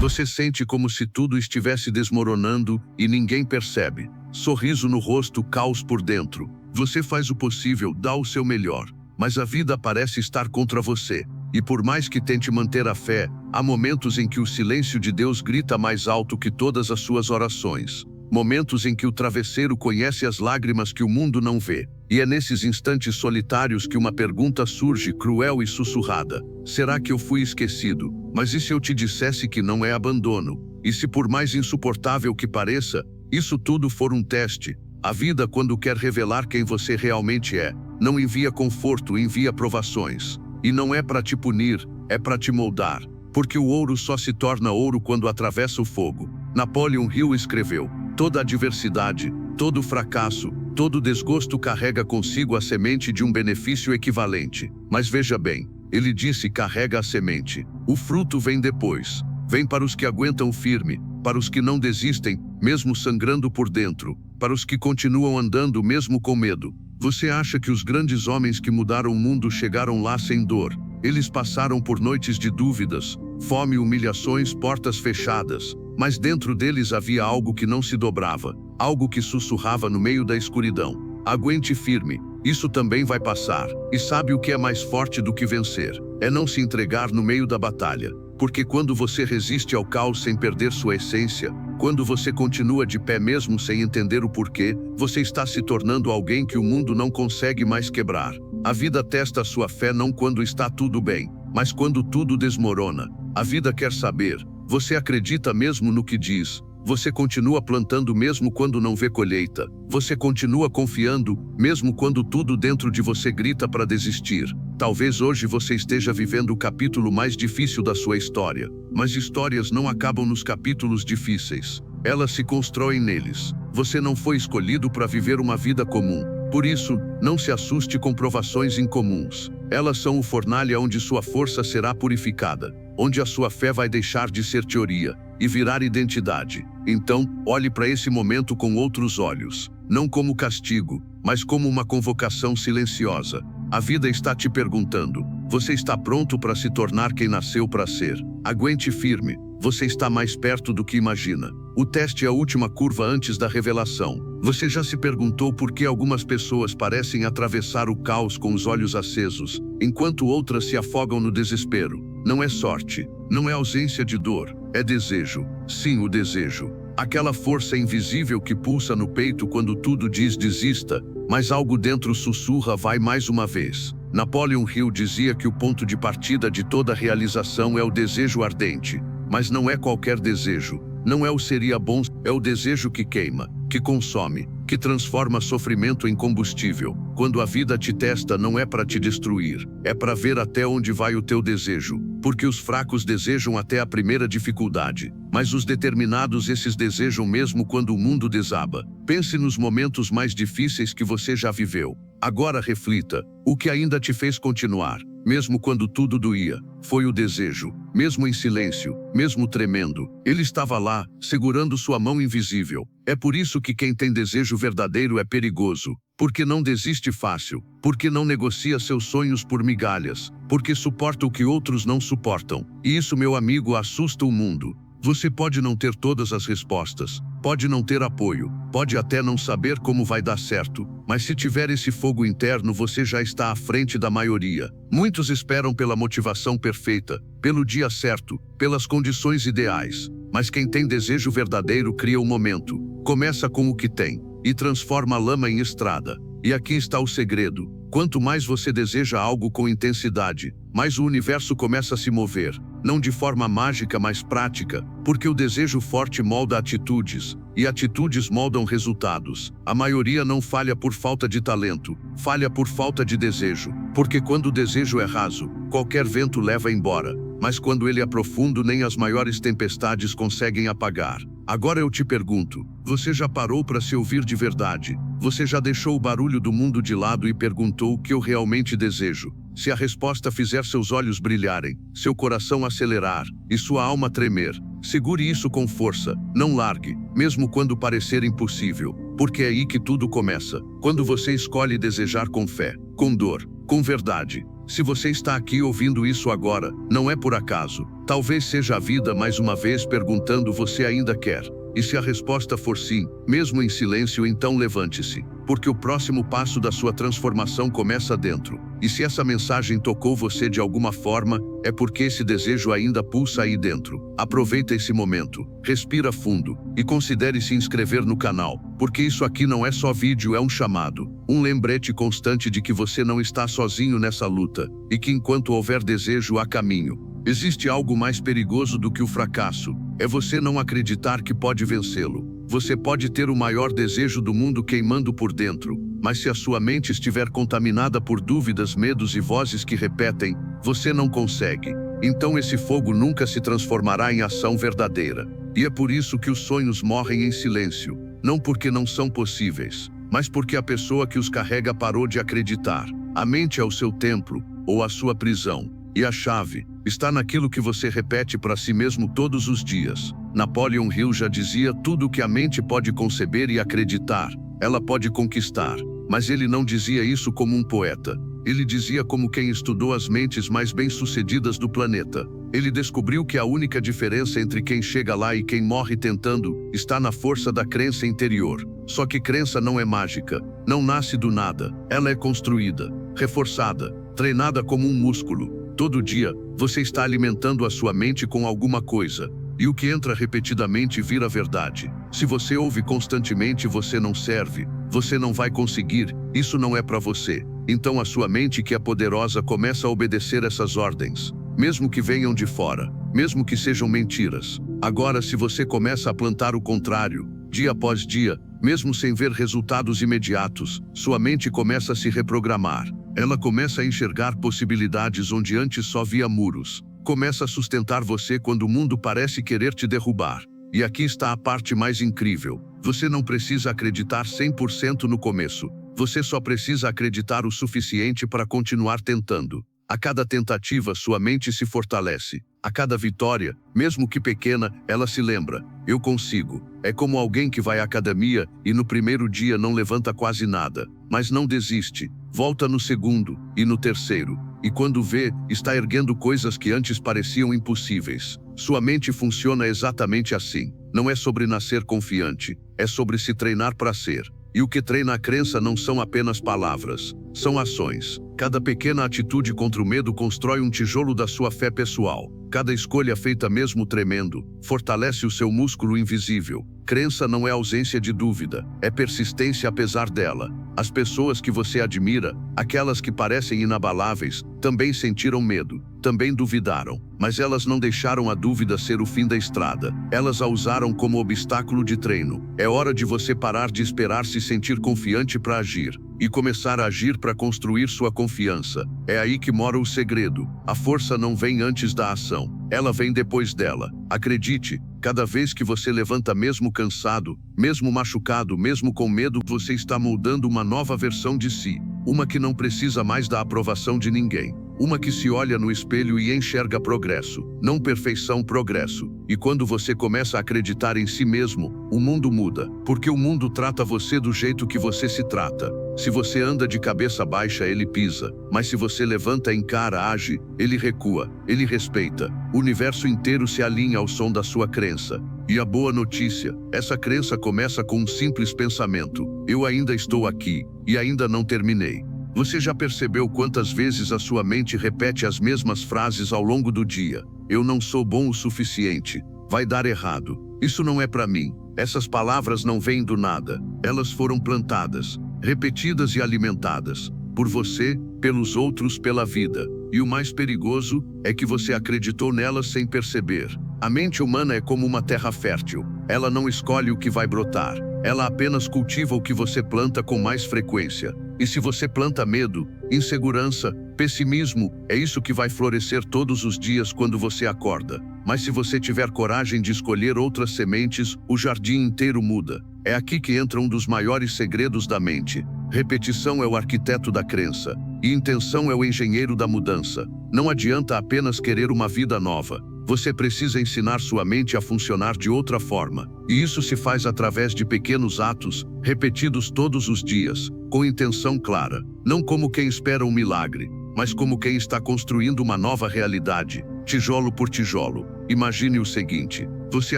Você sente como se tudo estivesse desmoronando e ninguém percebe. Sorriso no rosto, caos por dentro. Você faz o possível, dá o seu melhor, mas a vida parece estar contra você. E por mais que tente manter a fé, há momentos em que o silêncio de Deus grita mais alto que todas as suas orações. Momentos em que o travesseiro conhece as lágrimas que o mundo não vê. E é nesses instantes solitários que uma pergunta surge, cruel e sussurrada. Será que eu fui esquecido? Mas e se eu te dissesse que não é abandono? E se por mais insuportável que pareça, isso tudo for um teste? A vida, quando quer revelar quem você realmente é, não envia conforto, envia provações. E não é para te punir, é para te moldar. Porque o ouro só se torna ouro quando atravessa o fogo. Napoleon Hill escreveu: toda adversidade, todo fracasso, todo desgosto carrega consigo a semente de um benefício equivalente. Mas veja bem, ele disse: carrega a semente. O fruto vem depois. Vem para os que aguentam firme, para os que não desistem, mesmo sangrando por dentro, para os que continuam andando mesmo com medo. Você acha que os grandes homens que mudaram o mundo chegaram lá sem dor? Eles passaram por noites de dúvidas, fome, humilhações, portas fechadas. Mas dentro deles havia algo que não se dobrava, algo que sussurrava no meio da escuridão. Aguente firme, isso também vai passar. E sabe o que é mais forte do que vencer? É não se entregar no meio da batalha. Porque quando você resiste ao caos sem perder sua essência, quando você continua de pé mesmo sem entender o porquê, você está se tornando alguém que o mundo não consegue mais quebrar. A vida testa a sua fé não quando está tudo bem, mas quando tudo desmorona. A vida quer saber: você acredita mesmo no que diz? Você continua plantando mesmo quando não vê colheita? Você continua confiando, mesmo quando tudo dentro de você grita para desistir? Talvez hoje você esteja vivendo o capítulo mais difícil da sua história. Mas histórias não acabam nos capítulos difíceis. Elas se constroem neles. Você não foi escolhido para viver uma vida comum. Por isso, não se assuste com provações incomuns. Elas são o fornalha onde sua força será purificada, onde a sua fé vai deixar de ser teoria e virar identidade. Então, olhe para esse momento com outros olhos, não como castigo, mas como uma convocação silenciosa. A vida está te perguntando: você está pronto para se tornar quem nasceu para ser? Aguente firme, você está mais perto do que imagina. O teste é a última curva antes da revelação. Você já se perguntou por que algumas pessoas parecem atravessar o caos com os olhos acesos, enquanto outras se afogam no desespero? Não é sorte, não é ausência de dor, é desejo. Sim, o desejo. Aquela força invisível que pulsa no peito quando tudo diz desista, mas algo dentro sussurra: vai mais uma vez. Napoleon Hill dizia que o ponto de partida de toda realização é o desejo ardente. Mas não é qualquer desejo. Não é o seria bom, é o desejo que queima, que consome, que transforma sofrimento em combustível. Quando a vida te testa, não é para te destruir, é para ver até onde vai o teu desejo. Porque os fracos desejam até a primeira dificuldade, mas os determinados esses desejam mesmo quando o mundo desaba. Pense nos momentos mais difíceis que você já viveu. Agora reflita: o que ainda te fez continuar, mesmo quando tudo doía? Foi o desejo. Mesmo em silêncio, mesmo tremendo, ele estava lá, segurando sua mão invisível. É por isso que quem tem desejo verdadeiro é perigoso. Porque não desiste fácil, porque não negocia seus sonhos por migalhas, porque suporta o que outros não suportam. E isso, meu amigo, assusta o mundo. Você pode não ter todas as respostas, pode não ter apoio, pode até não saber como vai dar certo, mas se tiver esse fogo interno, você já está à frente da maioria. Muitos esperam pela motivação perfeita, pelo dia certo, pelas condições ideais. Mas quem tem desejo verdadeiro cria o momento, começa com o que tem e transforma a lama em estrada. E aqui está o segredo: quanto mais você deseja algo com intensidade, mais o universo começa a se mover. Não de forma mágica, mas prática, porque o desejo forte molda atitudes, e atitudes moldam resultados. A maioria não falha por falta de talento, falha por falta de desejo. Porque quando o desejo é raso, qualquer vento leva embora. Mas quando ele é profundo, nem as maiores tempestades conseguem apagar. Agora eu te pergunto: você já parou para se ouvir de verdade? Você já deixou o barulho do mundo de lado e perguntou: o que eu realmente desejo? Se a resposta fizer seus olhos brilharem, seu coração acelerar e sua alma tremer, segure isso com força, não largue, mesmo quando parecer impossível. Porque é aí que tudo começa, quando você escolhe desejar com fé, com dor, com verdade. Se você está aqui ouvindo isso agora, não é por acaso. Talvez seja a vida mais uma vez perguntando: você ainda quer? E se a resposta for sim, mesmo em silêncio, então levante-se, porque o próximo passo da sua transformação começa dentro. E se essa mensagem tocou você de alguma forma, é porque esse desejo ainda pulsa aí dentro. Aproveita esse momento, respira fundo e considere se inscrever no canal, porque isso aqui não é só vídeo, é um chamado, um lembrete constante de que você não está sozinho nessa luta e que enquanto houver desejo há caminho. Existe algo mais perigoso do que o fracasso, é você não acreditar que pode vencê-lo. Você pode ter o maior desejo do mundo queimando por dentro, mas se a sua mente estiver contaminada por dúvidas, medos e vozes que repetem, você não consegue. Então esse fogo nunca se transformará em ação verdadeira. E é por isso que os sonhos morrem em silêncio, não porque não são possíveis, mas porque a pessoa que os carrega parou de acreditar. A mente é o seu templo, ou a sua prisão. E a chave está naquilo que você repete para si mesmo todos os dias. Napoleon Hill já dizia: tudo que a mente pode conceber e acreditar, ela pode conquistar. Mas ele não dizia isso como um poeta. Ele dizia como quem estudou as mentes mais bem-sucedidas do planeta. Ele descobriu que a única diferença entre quem chega lá e quem morre tentando está na força da crença interior. Só que crença não é mágica, não nasce do nada. Ela é construída, reforçada, treinada como um músculo. Todo dia, você está alimentando a sua mente com alguma coisa, e o que entra repetidamente vira verdade. Se você ouve constantemente: você não serve, você não vai conseguir, isso não é para você, então a sua mente, que é poderosa, começa a obedecer essas ordens, mesmo que venham de fora, mesmo que sejam mentiras. Agora, se você começa a plantar o contrário, dia após dia, mesmo sem ver resultados imediatos, sua mente começa a se reprogramar. Ela começa a enxergar possibilidades onde antes só via muros. Começa a sustentar você quando o mundo parece querer te derrubar. E aqui está a parte mais incrível. Você não precisa acreditar 100% no começo. Você só precisa acreditar o suficiente para continuar tentando. A cada tentativa, sua mente se fortalece. A cada vitória, mesmo que pequena, ela se lembra: eu consigo. É como alguém que vai à academia e no primeiro dia não levanta quase nada, mas não desiste. Volta no segundo e no terceiro, e quando vê, está erguendo coisas que antes pareciam impossíveis. Sua mente funciona exatamente assim. Não é sobre nascer confiante, é sobre se treinar para ser. E o que treina a crença não são apenas palavras, são ações. Cada pequena atitude contra o medo constrói um tijolo da sua fé pessoal. Cada escolha feita mesmo tremendo, fortalece o seu músculo invisível. Crença não é ausência de dúvida, é persistência apesar dela. As pessoas que você admira, aquelas que parecem inabaláveis, também sentiram medo, também duvidaram, mas elas não deixaram a dúvida ser o fim da estrada. Elas a usaram como obstáculo de treino. É hora de você parar de esperar se sentir confiante para agir e começar a agir para construir sua confiança. É aí que mora o segredo. A força não vem antes da ação, ela vem depois dela. Acredite, cada vez que você levanta, mesmo cansado, mesmo machucado, mesmo com medo, você está moldando uma nova versão de si. Uma que não precisa mais da aprovação de ninguém. Uma que se olha no espelho e enxerga progresso, não perfeição, progresso. E quando você começa a acreditar em si mesmo, o mundo muda, porque o mundo trata você do jeito que você se trata. Se você anda de cabeça baixa, ele pisa, mas se você levanta, encara, age, ele recua, ele respeita. O universo inteiro se alinha ao som da sua crença. E a boa notícia, essa crença começa com um simples pensamento: eu ainda estou aqui, e ainda não terminei. Você já percebeu quantas vezes a sua mente repete as mesmas frases ao longo do dia? Eu não sou bom o suficiente. Vai dar errado. Isso não é para mim. Essas palavras não vêm do nada. Elas foram plantadas, repetidas e alimentadas. Por você, pelos outros, pela vida. E o mais perigoso é que você acreditou nelas sem perceber. A mente humana é como uma terra fértil. Ela não escolhe o que vai brotar. Ela apenas cultiva o que você planta com mais frequência. E se você planta medo, insegurança, pessimismo, é isso que vai florescer todos os dias quando você acorda. Mas se você tiver coragem de escolher outras sementes, o jardim inteiro muda. É aqui que entra um dos maiores segredos da mente. Repetição é o arquiteto da crença, e intenção é o engenheiro da mudança. Não adianta apenas querer uma vida nova. Você precisa ensinar sua mente a funcionar de outra forma. E isso se faz através de pequenos atos, repetidos todos os dias, com intenção clara. Não como quem espera um milagre, mas como quem está construindo uma nova realidade, tijolo por tijolo. Imagine o seguinte: você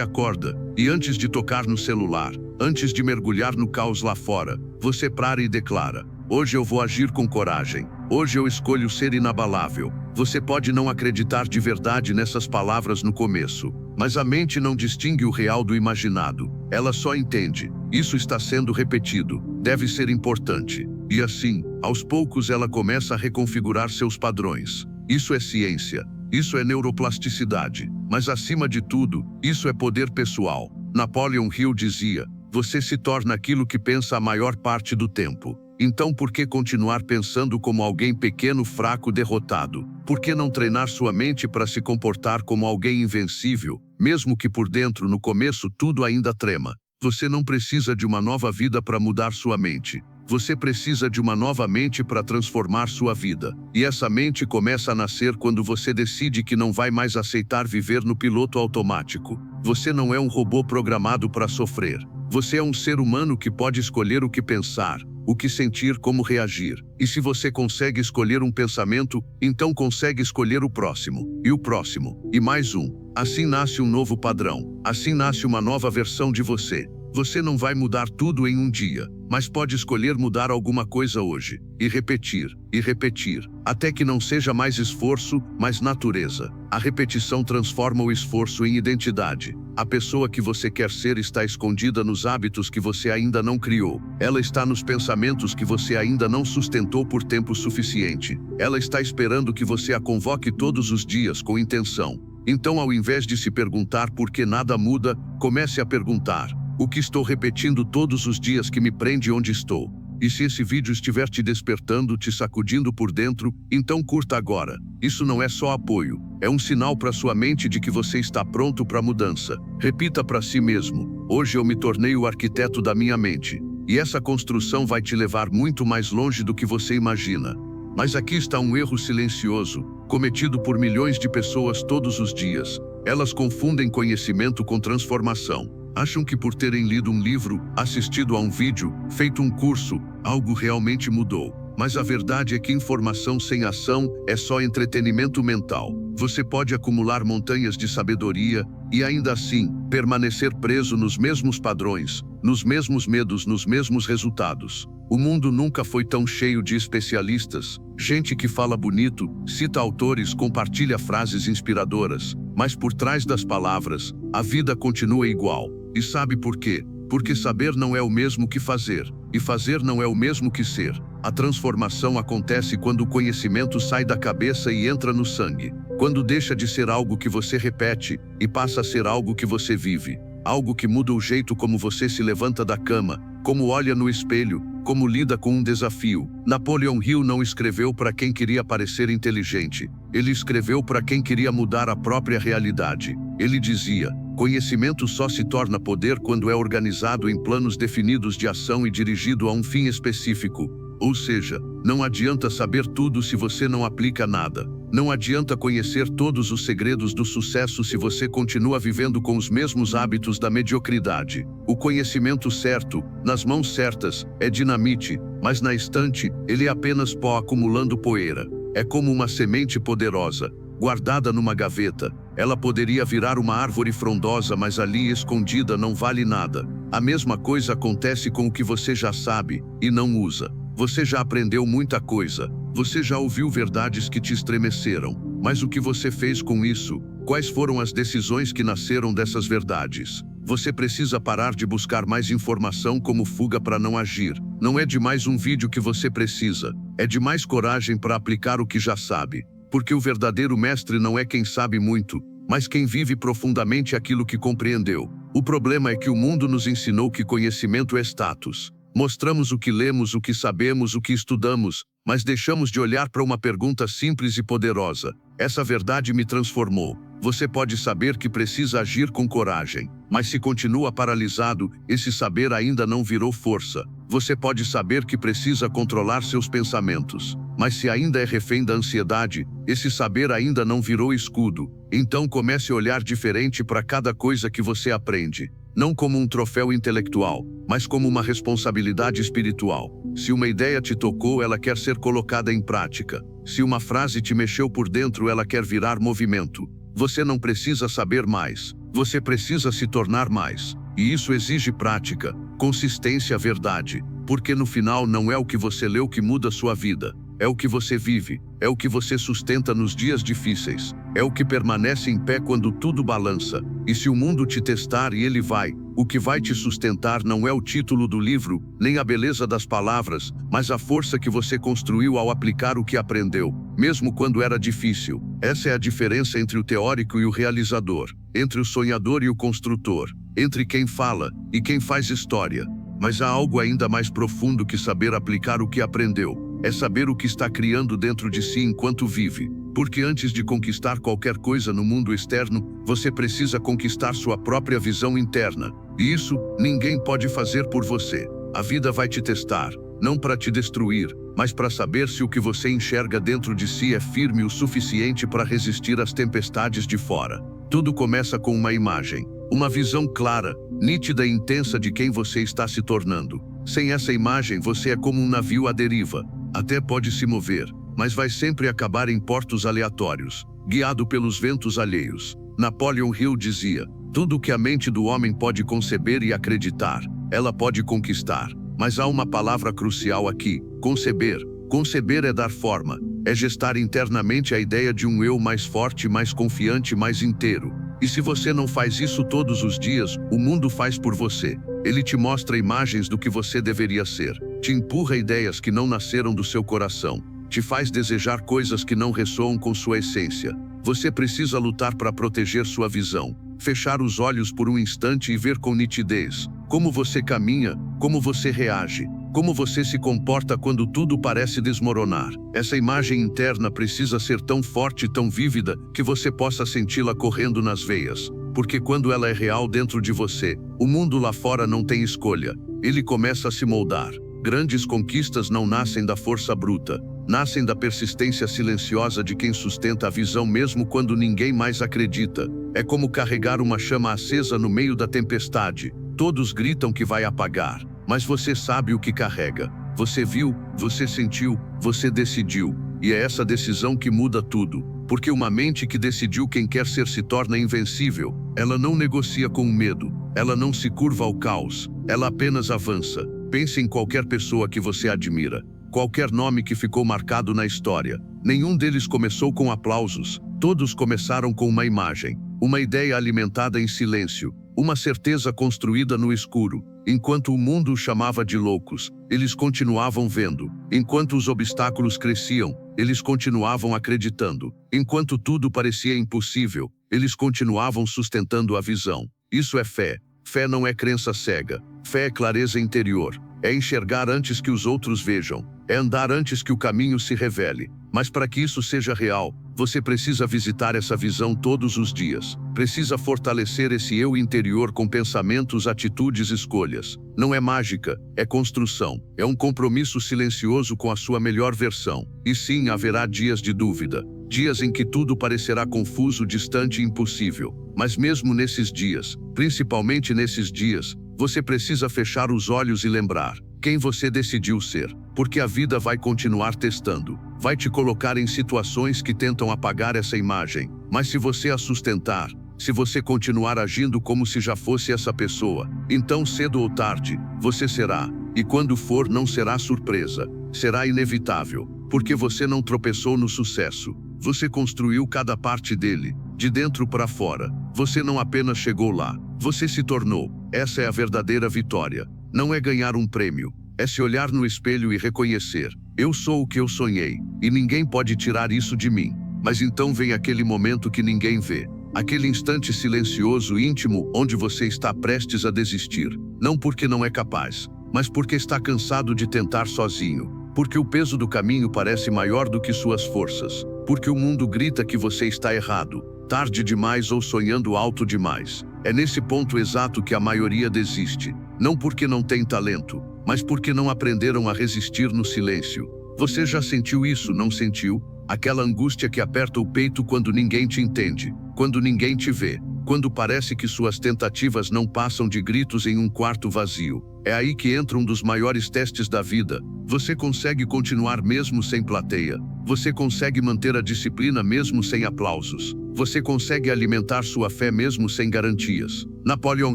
acorda e antes de tocar no celular, antes de mergulhar no caos lá fora, você para e declara: hoje eu vou agir com coragem. Hoje eu escolho ser inabalável. Você pode não acreditar de verdade nessas palavras no começo, mas a mente não distingue o real do imaginado. Ela só entende: isso está sendo repetido, deve ser importante. E assim, aos poucos ela começa a reconfigurar seus padrões. Isso é ciência, isso é neuroplasticidade, mas acima de tudo, isso é poder pessoal. Napoleon Hill dizia: você se torna aquilo que pensa a maior parte do tempo. Então por que continuar pensando como alguém pequeno, fraco, derrotado? Por que não treinar sua mente para se comportar como alguém invencível, mesmo que por dentro, no começo, tudo ainda trema? Você não precisa de uma nova vida para mudar sua mente. Você precisa de uma nova mente para transformar sua vida. E essa mente começa a nascer quando você decide que não vai mais aceitar viver no piloto automático. Você não é um robô programado para sofrer. Você é um ser humano que pode escolher o que pensar, o que sentir, como reagir. E se você consegue escolher um pensamento, então consegue escolher o próximo, e o próximo, e mais um. Assim nasce um novo padrão. Assim nasce uma nova versão de você. Você não vai mudar tudo em um dia, mas pode escolher mudar alguma coisa hoje, e repetir, até que não seja mais esforço, mas natureza. A repetição transforma o esforço em identidade. A pessoa que você quer ser está escondida nos hábitos que você ainda não criou. Ela está nos pensamentos que você ainda não sustentou por tempo suficiente. Ela está esperando que você a convoque todos os dias com intenção. Então, ao invés de se perguntar por que nada muda, comece a perguntar: o que estou repetindo todos os dias que me prende onde estou? E se esse vídeo estiver te despertando, te sacudindo por dentro, então curta agora. Isso não é só apoio, é um sinal para sua mente de que você está pronto para a mudança. Repita para si mesmo: hoje eu me tornei o arquiteto da minha mente. E essa construção vai te levar muito mais longe do que você imagina. Mas aqui está um erro silencioso, cometido por milhões de pessoas todos os dias. Elas confundem conhecimento com transformação. Acham que por terem lido um livro, assistido a um vídeo, feito um curso, algo realmente mudou. Mas a verdade é que informação sem ação é só entretenimento mental. Você pode acumular montanhas de sabedoria e ainda assim permanecer preso nos mesmos padrões, nos mesmos medos, nos mesmos resultados. O mundo nunca foi tão cheio de especialistas, gente que fala bonito, cita autores, compartilha frases inspiradoras, mas por trás das palavras, a vida continua igual. E sabe por quê? Porque saber não é o mesmo que fazer, e fazer não é o mesmo que ser. A transformação acontece quando o conhecimento sai da cabeça e entra no sangue. Quando deixa de ser algo que você repete e passa a ser algo que você vive. Algo que muda o jeito como você se levanta da cama, como olha no espelho, como lida com um desafio. Napoleon Hill não escreveu para quem queria parecer inteligente. Ele escreveu para quem queria mudar a própria realidade. Ele dizia: conhecimento só se torna poder quando é organizado em planos definidos de ação e dirigido a um fim específico. Ou seja, não adianta saber tudo se você não aplica nada. Não adianta conhecer todos os segredos do sucesso se você continua vivendo com os mesmos hábitos da mediocridade. O conhecimento certo, nas mãos certas, é dinamite, mas na estante, ele é apenas pó acumulando poeira. É como uma semente poderosa, guardada numa gaveta. Ela poderia virar uma árvore frondosa, mas ali escondida não vale nada. A mesma coisa acontece com o que você já sabe e não usa. Você já aprendeu muita coisa, você já ouviu verdades que te estremeceram, mas o que você fez com isso? Quais foram as decisões que nasceram dessas verdades? Você precisa parar de buscar mais informação como fuga para não agir. Não é de mais um vídeo que você precisa, é de mais coragem para aplicar o que já sabe. Porque o verdadeiro mestre não é quem sabe muito, mas quem vive profundamente aquilo que compreendeu. O problema é que o mundo nos ensinou que conhecimento é status. Mostramos o que lemos, o que sabemos, o que estudamos, mas deixamos de olhar para uma pergunta simples e poderosa. Essa verdade me transformou. Você pode saber que precisa agir com coragem, mas se continua paralisado, esse saber ainda não virou força. Você pode saber que precisa controlar seus pensamentos, mas se ainda é refém da ansiedade, esse saber ainda não virou escudo. Então comece a olhar diferente para cada coisa que você aprende. não como um troféu intelectual, mas como uma responsabilidade espiritual. Se uma ideia te tocou, ela quer ser colocada em prática. Se uma frase te mexeu por dentro, ela quer virar movimento. Você não precisa saber mais, você precisa se tornar mais. E isso exige prática, consistência, verdade. Porque no final não é o que você leu que muda sua vida. É o que você vive, é o que você sustenta nos dias difíceis. É o que permanece em pé quando tudo balança. E se o mundo te testar, e ele vai, o que vai te sustentar não é o título do livro, nem a beleza das palavras, mas a força que você construiu ao aplicar o que aprendeu, mesmo quando era difícil. Essa é a diferença entre o teórico e o realizador, entre o sonhador e o construtor, entre quem fala e quem faz história. Mas há algo ainda mais profundo que saber aplicar o que aprendeu. É saber o que está criando dentro de si enquanto vive. Porque antes de conquistar qualquer coisa no mundo externo, você precisa conquistar sua própria visão interna. E isso, ninguém pode fazer por você. A vida vai te testar, não para te destruir, mas para saber se o que você enxerga dentro de si é firme o suficiente para resistir às tempestades de fora. Tudo começa com uma imagem, uma visão clara, nítida e intensa de quem você está se tornando. Sem essa imagem, você é como um navio à deriva. Até pode se mover, mas vai sempre acabar em portos aleatórios, guiado pelos ventos alheios. Napoleon Hill dizia: tudo que a mente do homem pode conceber e acreditar, ela pode conquistar. Mas há uma palavra crucial aqui: conceber. Conceber é dar forma, é gestar internamente a ideia de um eu mais forte, mais confiante, mais inteiro. E se você não faz isso todos os dias, o mundo faz por você. Ele te mostra imagens do que você deveria ser, te empurra ideias que não nasceram do seu coração, te faz desejar coisas que não ressoam com sua essência. Você precisa lutar para proteger sua visão, fechar os olhos por um instante e ver com nitidez como você caminha, como você reage, como você se comporta quando tudo parece desmoronar. Essa imagem interna precisa ser tão forte, tão vívida, que você possa senti-la correndo nas veias. Porque quando ela é real dentro de você, o mundo lá fora não tem escolha. Ele começa a se moldar. Grandes conquistas não nascem da força bruta, nascem da persistência silenciosa de quem sustenta a visão mesmo quando ninguém mais acredita. É como carregar uma chama acesa no meio da tempestade. Todos gritam que vai apagar, mas você sabe o que carrega. Você viu, você sentiu, você decidiu. E é essa decisão que muda tudo. Porque uma mente que decidiu quem quer ser se torna invencível. Ela não negocia com o medo, ela não se curva ao caos, ela apenas avança. Pense em qualquer pessoa que você admira, qualquer nome que ficou marcado na história. Nenhum deles começou com aplausos, todos começaram com uma imagem, uma ideia alimentada em silêncio, uma certeza construída no escuro. Enquanto o mundo os chamava de loucos, eles continuavam vendo. Enquanto os obstáculos cresciam, eles continuavam acreditando. Enquanto tudo parecia impossível, eles continuavam sustentando a visão. Isso é fé. Fé não é crença cega. Fé é clareza interior. É enxergar antes que os outros vejam. É andar antes que o caminho se revele. Mas para que isso seja real, você precisa visitar essa visão todos os dias. Precisa fortalecer esse eu interior com pensamentos, atitudes, escolhas. Não é mágica, é construção. É um compromisso silencioso com a sua melhor versão. E sim, haverá dias de dúvida. Dias em que tudo parecerá confuso, distante e impossível. Mas mesmo nesses dias, principalmente nesses dias, você precisa fechar os olhos e lembrar quem você decidiu ser. Porque a vida vai continuar testando. Vai te colocar em situações que tentam apagar essa imagem. Mas se você a sustentar, se você continuar agindo como se já fosse essa pessoa, então cedo ou tarde, você será. E quando for, não será surpresa. Será inevitável. Porque você não tropeçou no sucesso. Você construiu cada parte dele, de dentro para fora. Você não apenas chegou lá, você se tornou. Essa é a verdadeira vitória. Não é ganhar um prêmio, é se olhar no espelho e reconhecer: eu sou o que eu sonhei, e ninguém pode tirar isso de mim. Mas então vem aquele momento que ninguém vê. Aquele instante silencioso, íntimo, onde você está prestes a desistir. Não porque não é capaz, mas porque está cansado de tentar sozinho. Porque o peso do caminho parece maior do que suas forças. Porque o mundo grita que você está errado, tarde demais ou sonhando alto demais. É nesse ponto exato que a maioria desiste. Não porque não tem talento, mas porque não aprenderam a resistir no silêncio. Você já sentiu isso, não sentiu? Aquela angústia que aperta o peito quando ninguém te entende, quando ninguém te vê, quando parece que suas tentativas não passam de gritos em um quarto vazio. É aí que entra um dos maiores testes da vida. Você consegue continuar mesmo sem plateia. Você consegue manter a disciplina mesmo sem aplausos. Você consegue alimentar sua fé mesmo sem garantias. Napoleon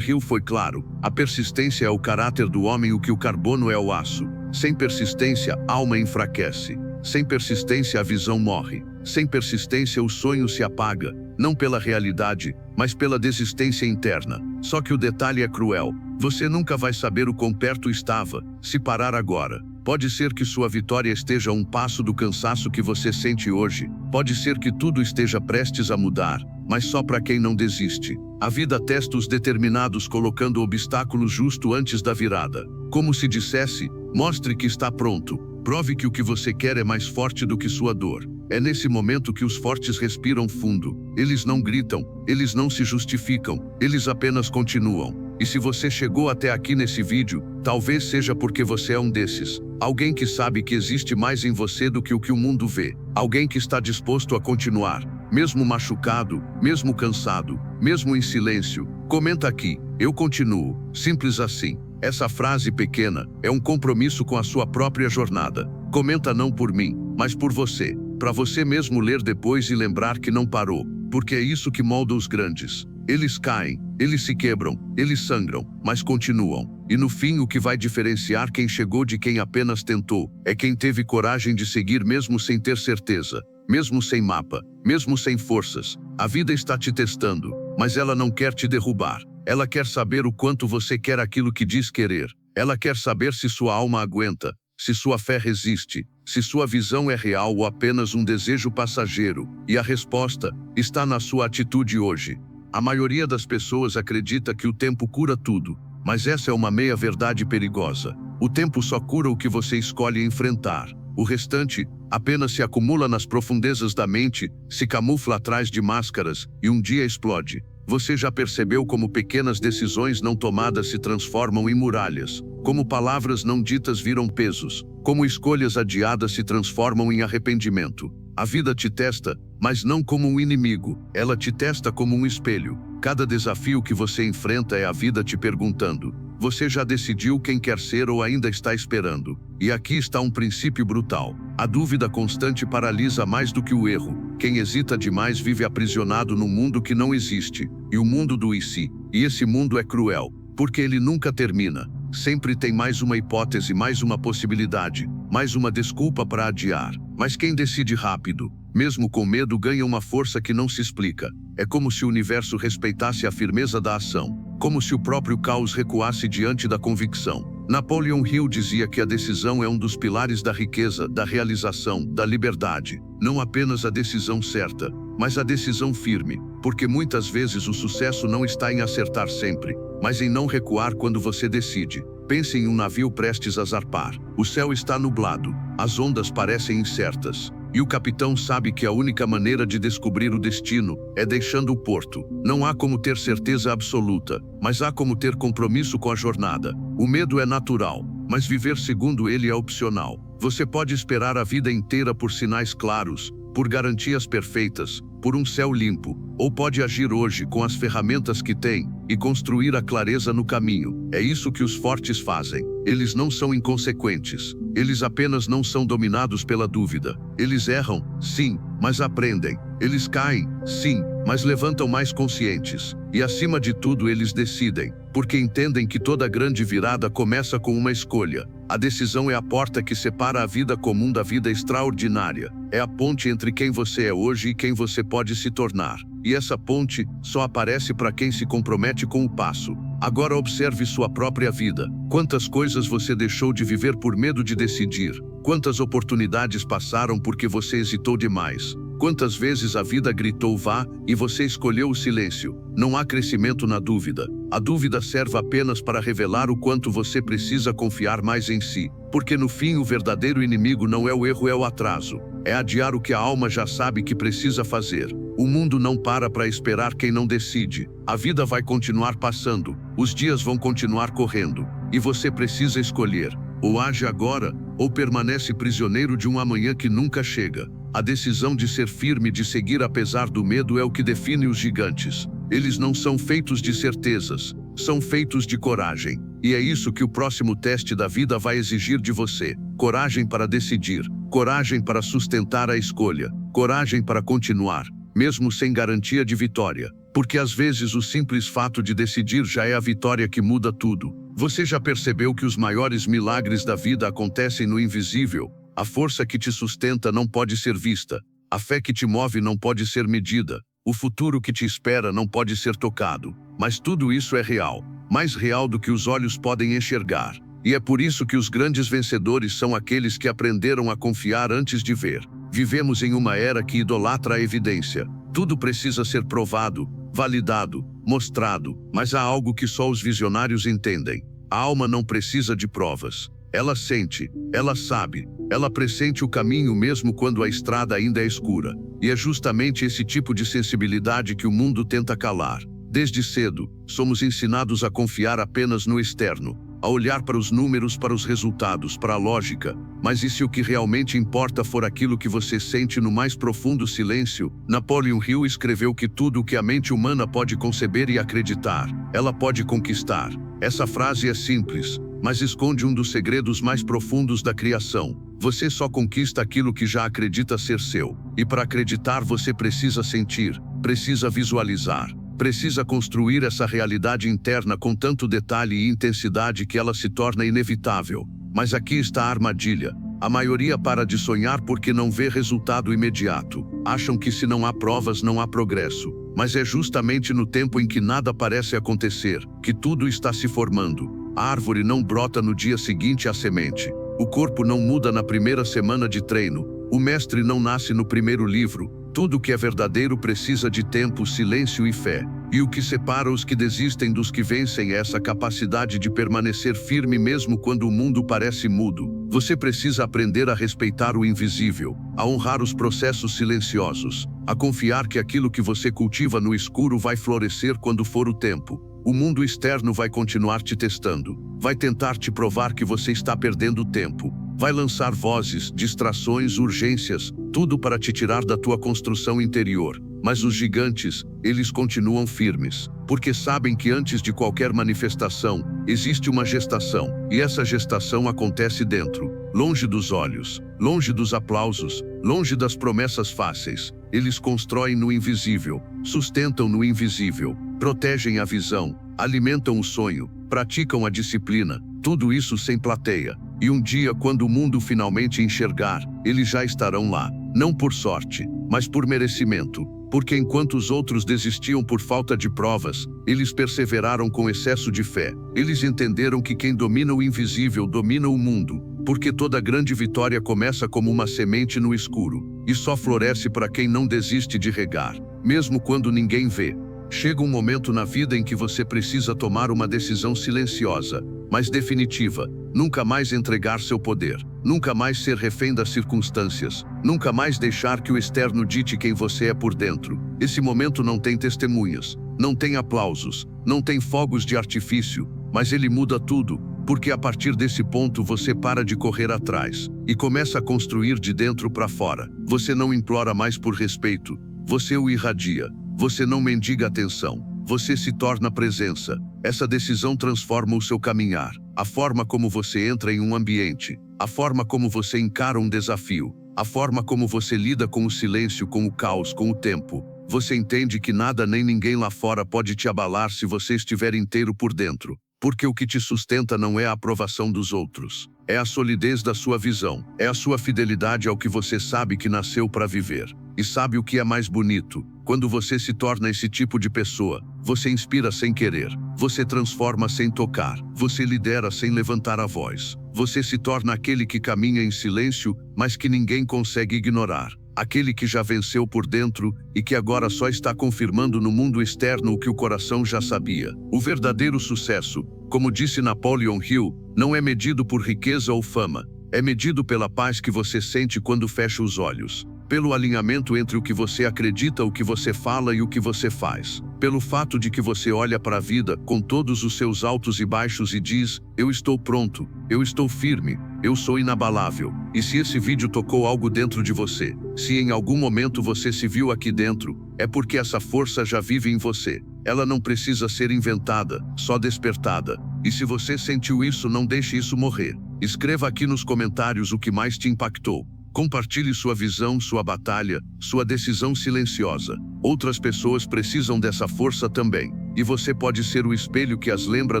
Hill foi claro: a persistência é o caráter do homem, o que o carbono é o aço. Sem persistência, a alma enfraquece. Sem persistência, a visão morre. Sem persistência, o sonho se apaga, não pela realidade, mas pela desistência interna. Só que o detalhe é cruel. Você nunca vai saber o quão perto estava, se parar agora. Pode ser que sua vitória esteja a um passo do cansaço que você sente hoje. Pode ser que tudo esteja prestes a mudar, mas só para quem não desiste. A vida testa os determinados colocando obstáculos justo antes da virada. Como se dissesse: mostre que está pronto. Prove que o que você quer é mais forte do que sua dor. É nesse momento que os fortes respiram fundo. Eles não gritam, eles não se justificam, eles apenas continuam. E se você chegou até aqui nesse vídeo, talvez seja porque você é um desses. Alguém que sabe que existe mais em você do que o mundo vê. Alguém que está disposto a continuar, mesmo machucado, mesmo cansado, mesmo em silêncio. Comenta aqui: eu continuo. Simples assim. Essa frase pequena é um compromisso com a sua própria jornada. Comenta não por mim, mas por você. Para você mesmo ler depois e lembrar que não parou. Porque é isso que molda os grandes. Eles caem, eles se quebram, eles sangram, mas continuam. E no fim, o que vai diferenciar quem chegou de quem apenas tentou é quem teve coragem de seguir mesmo sem ter certeza, mesmo sem mapa, mesmo sem forças. A vida está te testando, mas ela não quer te derrubar. Ela quer saber o quanto você quer aquilo que diz querer. Ela quer saber se sua alma aguenta, se sua fé resiste, se sua visão é real ou apenas um desejo passageiro. E a resposta está na sua atitude hoje. A maioria das pessoas acredita que o tempo cura tudo, mas essa é uma meia-verdade perigosa. O tempo só cura o que você escolhe enfrentar. O restante apenas se acumula nas profundezas da mente, se camufla atrás de máscaras e um dia explode. Você já percebeu como pequenas decisões não tomadas se transformam em muralhas? Como palavras não ditas viram pesos? Como escolhas adiadas se transformam em arrependimento? A vida te testa, mas não como um inimigo. Ela te testa como um espelho. Cada desafio que você enfrenta é a vida te perguntando: você já decidiu quem quer ser ou ainda está esperando? E aqui está um princípio brutal. A dúvida constante paralisa mais do que o erro. Quem hesita demais vive aprisionado num mundo que não existe, e o mundo do e se. E esse mundo é cruel, porque ele nunca termina. Sempre tem mais uma hipótese, mais uma possibilidade, mais uma desculpa para adiar. Mas quem decide rápido, mesmo com medo, ganha uma força que não se explica. É como se o universo respeitasse a firmeza da ação, como se o próprio caos recuasse diante da convicção. Napoleon Hill dizia que a decisão é um dos pilares da riqueza, da realização, da liberdade. Não apenas a decisão certa, mas a decisão firme, porque muitas vezes o sucesso não está em acertar sempre, mas em não recuar quando você decide. Pense em um navio prestes a zarpar. O céu está nublado, as ondas parecem incertas, e o capitão sabe que a única maneira de descobrir o destino é deixando o porto. Não há como ter certeza absoluta, mas há como ter compromisso com a jornada. O medo é natural, mas viver segundo ele é opcional. Você pode esperar a vida inteira por sinais claros, por garantias perfeitas, por um céu limpo, ou pode agir hoje com as ferramentas que tem e construir a clareza no caminho. É isso que os fortes fazem. Eles não são inconsequentes. Eles apenas não são dominados pela dúvida. Eles erram, sim, mas aprendem. Eles caem, sim, mas levantam mais conscientes. E acima de tudo eles decidem, porque entendem que toda grande virada começa com uma escolha. A decisão é a porta que separa a vida comum da vida extraordinária. É a ponte entre quem você é hoje e quem você pode se tornar. E essa ponte só aparece para quem se compromete com o passo. Agora observe sua própria vida. Quantas coisas você deixou de viver por medo de decidir? Quantas oportunidades passaram porque você hesitou demais? Quantas vezes a vida gritou vá e você escolheu o silêncio? Não há crescimento na dúvida. A dúvida serve apenas para revelar o quanto você precisa confiar mais em si. Porque no fim o verdadeiro inimigo não é o erro, é o atraso. É adiar o que a alma já sabe que precisa fazer. O mundo não para esperar quem não decide. A vida vai continuar passando. Os dias vão continuar correndo. E você precisa escolher. Ou age agora, ou permanece prisioneiro de um amanhã que nunca chega. A decisão de ser firme, de seguir apesar do medo, é o que define os gigantes. Eles não são feitos de certezas, são feitos de coragem. E é isso que o próximo teste da vida vai exigir de você. Coragem para decidir, coragem para sustentar a escolha, coragem para continuar, mesmo sem garantia de vitória. Porque às vezes o simples fato de decidir já é a vitória que muda tudo. Você já percebeu que os maiores milagres da vida acontecem no invisível? A força que te sustenta não pode ser vista. A fé que te move não pode ser medida. O futuro que te espera não pode ser tocado. Mas tudo isso é real. Mais real do que os olhos podem enxergar. E é por isso que os grandes vencedores são aqueles que aprenderam a confiar antes de ver. Vivemos em uma era que idolatra a evidência. Tudo precisa ser provado, validado, mostrado, mas há algo que só os visionários entendem. A alma não precisa de provas. Ela sente, ela sabe, ela pressente o caminho mesmo quando a estrada ainda é escura. E é justamente esse tipo de sensibilidade que o mundo tenta calar. Desde cedo, somos ensinados a confiar apenas no externo, a olhar para os números, para os resultados, para a lógica. Mas e se o que realmente importa for aquilo que você sente no mais profundo silêncio? Napoleon Hill escreveu que tudo o que a mente humana pode conceber e acreditar, ela pode conquistar. Essa frase é simples, mas esconde um dos segredos mais profundos da criação. Você só conquista aquilo que já acredita ser seu. E para acreditar você precisa sentir, precisa visualizar. Precisa construir essa realidade interna com tanto detalhe e intensidade que ela se torna inevitável. Mas aqui está a armadilha. A maioria para de sonhar porque não vê resultado imediato. Acham que se não há provas não há progresso. Mas é justamente no tempo em que nada parece acontecer, que tudo está se formando. A árvore não brota no dia seguinte à semente. O corpo não muda na primeira semana de treino. O mestre não nasce no primeiro livro. Tudo que é verdadeiro precisa de tempo, silêncio e fé. E o que separa os que desistem dos que vencem é essa capacidade de permanecer firme mesmo quando o mundo parece mudo. Você precisa aprender a respeitar o invisível, a honrar os processos silenciosos, a confiar que aquilo que você cultiva no escuro vai florescer quando for o tempo. O mundo externo vai continuar te testando, vai tentar te provar que você está perdendo tempo. Vai lançar vozes, distrações, urgências, tudo para te tirar da tua construção interior. Mas os gigantes, eles continuam firmes, porque sabem que antes de qualquer manifestação, existe uma gestação, e essa gestação acontece dentro, longe dos olhos, longe dos aplausos, longe das promessas fáceis. Eles constroem no invisível, sustentam no invisível, protegem a visão, alimentam o sonho, praticam a disciplina, tudo isso sem plateia. E um dia, quando o mundo finalmente enxergar, eles já estarão lá, não por sorte, mas por merecimento. Porque enquanto os outros desistiam por falta de provas, eles perseveraram com excesso de fé. Eles entenderam que quem domina o invisível domina o mundo. Porque toda grande vitória começa como uma semente no escuro, e só floresce para quem não desiste de regar, mesmo quando ninguém vê. Chega um momento na vida em que você precisa tomar uma decisão silenciosa, mas definitiva. Nunca mais entregar seu poder, nunca mais ser refém das circunstâncias, nunca mais deixar que o externo dite quem você é por dentro. Esse momento não tem testemunhas, não tem aplausos, não tem fogos de artifício, mas ele muda tudo, porque a partir desse ponto você para de correr atrás e começa a construir de dentro para fora. Você não implora mais por respeito, você o irradia. Você não mendiga atenção, você se torna presença. Essa decisão transforma o seu caminhar, a forma como você entra em um ambiente, a forma como você encara um desafio, a forma como você lida com o silêncio, com o caos, com o tempo. Você entende que nada nem ninguém lá fora pode te abalar se você estiver inteiro por dentro. Porque o que te sustenta não é a aprovação dos outros, é a solidez da sua visão, é a sua fidelidade ao que você sabe que nasceu para viver. E sabe o que é mais bonito? Quando você se torna esse tipo de pessoa, você inspira sem querer, você transforma sem tocar, você lidera sem levantar a voz. Você se torna aquele que caminha em silêncio, mas que ninguém consegue ignorar. Aquele que já venceu por dentro e que agora só está confirmando no mundo externo o que o coração já sabia. O verdadeiro sucesso, como disse Napoleon Hill, não é medido por riqueza ou fama, é medido pela paz que você sente quando fecha os olhos. Pelo alinhamento entre o que você acredita, o que você fala e o que você faz. Pelo fato de que você olha para a vida com todos os seus altos e baixos e diz: eu estou pronto, eu estou firme, eu sou inabalável. E se esse vídeo tocou algo dentro de você, se em algum momento você se viu aqui dentro, é porque essa força já vive em você. Ela não precisa ser inventada, só despertada. E se você sentiu isso, não deixe isso morrer. Escreva aqui nos comentários o que mais te impactou. Compartilhe sua visão, sua batalha, sua decisão silenciosa. Outras pessoas precisam dessa força também. E você pode ser o espelho que as lembra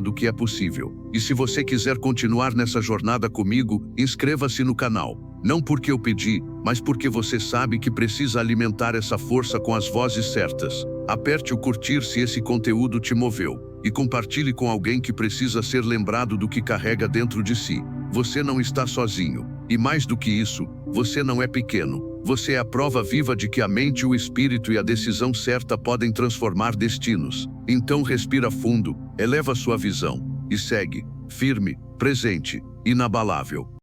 do que é possível. E se você quiser continuar nessa jornada comigo, inscreva-se no canal. Não porque eu pedi, mas porque você sabe que precisa alimentar essa força com as vozes certas. Aperte o curtir se esse conteúdo te moveu. E compartilhe com alguém que precisa ser lembrado do que carrega dentro de si. Você não está sozinho. E mais do que isso, você não é pequeno. Você é a prova viva de que a mente, o espírito e a decisão certa podem transformar destinos. Então respira fundo, eleva sua visão e segue, firme, presente, inabalável.